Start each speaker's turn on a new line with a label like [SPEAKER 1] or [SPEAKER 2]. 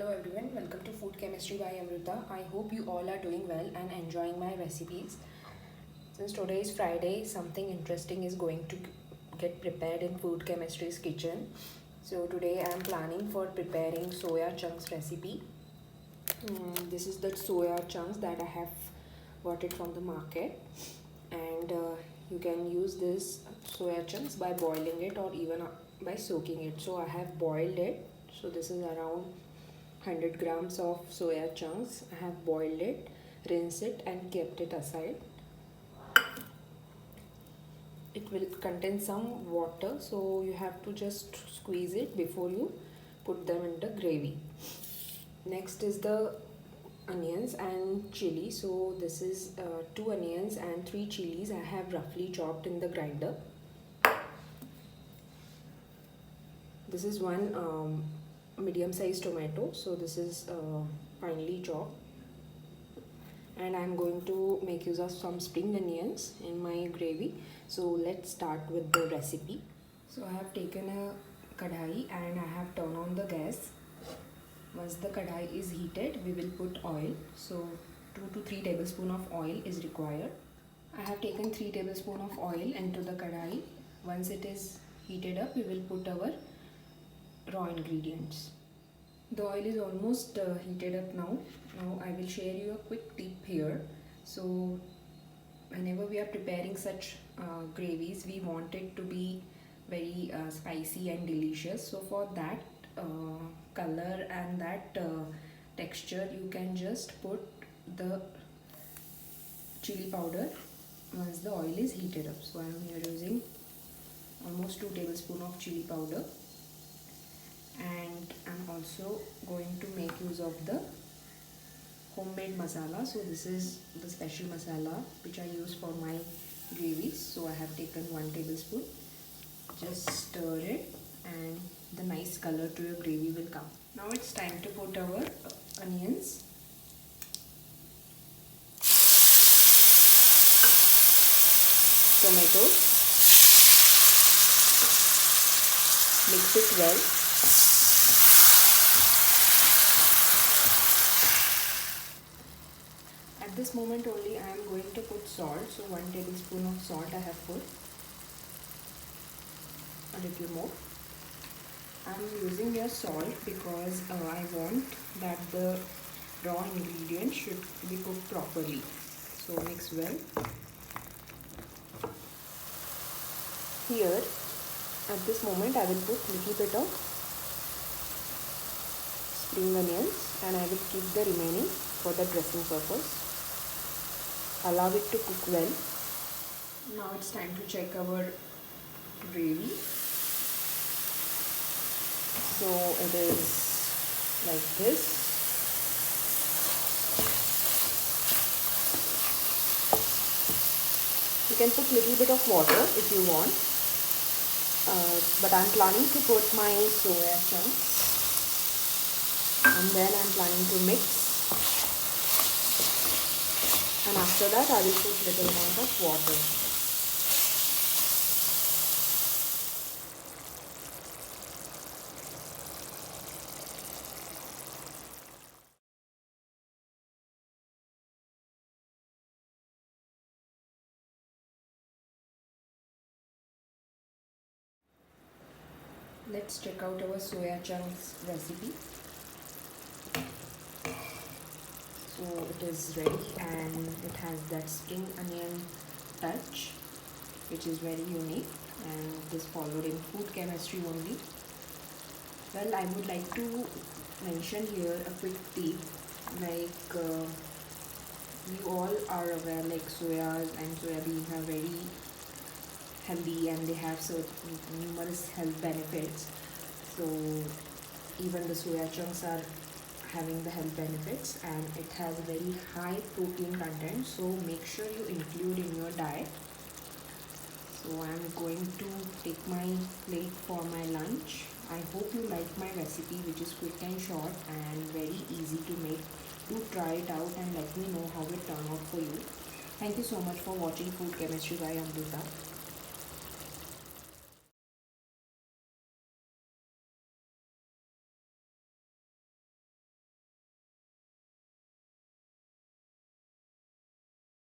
[SPEAKER 1] Hello everyone, welcome to Food Chemistry by Amrita. I hope you all are doing well and enjoying my recipes. Since today is Friday, something interesting is going to get prepared in Food Chemistry's kitchen. So today I am planning for preparing Soya Chunks recipe. This is the soya chunks that I have bought it from the market, and you can use this soya chunks by boiling it or even by soaking it. So I have boiled it. So this is around 100 grams of soya chunks. I have boiled it, rinsed it and kept it aside. It will contain some water, so you have to just squeeze it before you put them in the gravy. Next is the onions and chili. So this is 2 onions and 3 chilies I have roughly chopped in the grinder. This is one medium-sized tomato, so this is finely chopped, and I'm going to make use of some spring onions in my gravy. So let's start with the recipe. So I have taken a kadhai and I have turned on the gas. Once the kadhai is heated, we will put oil. So 2 to 3 tablespoons of oil is required. I have taken 3 tablespoons of oil into the kadhai. Once it is heated up, we will put our raw ingredients. The oil is almost heated up now. Now I will share you a quick tip here. So whenever we are preparing such gravies, we want it to be very spicy and delicious. So for that color and that texture, you can just put the chili powder once the oil is heated up. So I am here using almost 2 tablespoons of chili powder, and I'm also going to make use of the homemade masala. So this is the special masala which I use for my gravies. So I have taken 1 tablespoon. Just stir it and the nice color to your gravy will come. Now it's time to put our onions, tomatoes, mix it well. At this moment only I am going to put salt. So 1 tablespoon of salt I have put, a little more. I am using your salt because I want that the raw ingredients should be cooked properly. So mix well. Here at this moment I will put little bit of spring onions and I will keep the remaining for the dressing purpose. Allow it to cook well. Now it's time to check our gravy. So it is like this. You can put little bit of water if you want, but I'm planning to put my soya chunks and then I'm planning to mix. And after that I will put little amount of water. Let's check out our soya chunks recipe. So it is ready and it has that spring onion touch which is very unique, and it is followed in food chemistry only. Well, I would like to mention here a quick tip, like you all are aware like soyas and soyabeans are very healthy and they have certain numerous health benefits. So even the soya chunks are having the health benefits, and it has a very high protein content, so make sure you include in your diet. So I am going to take my plate for my lunch. I hope you like my recipe, which is quick and short and very easy to make. Do try it out and let me know how it turned out for you. Thank you so much for watching Food Chemistry by Amrita.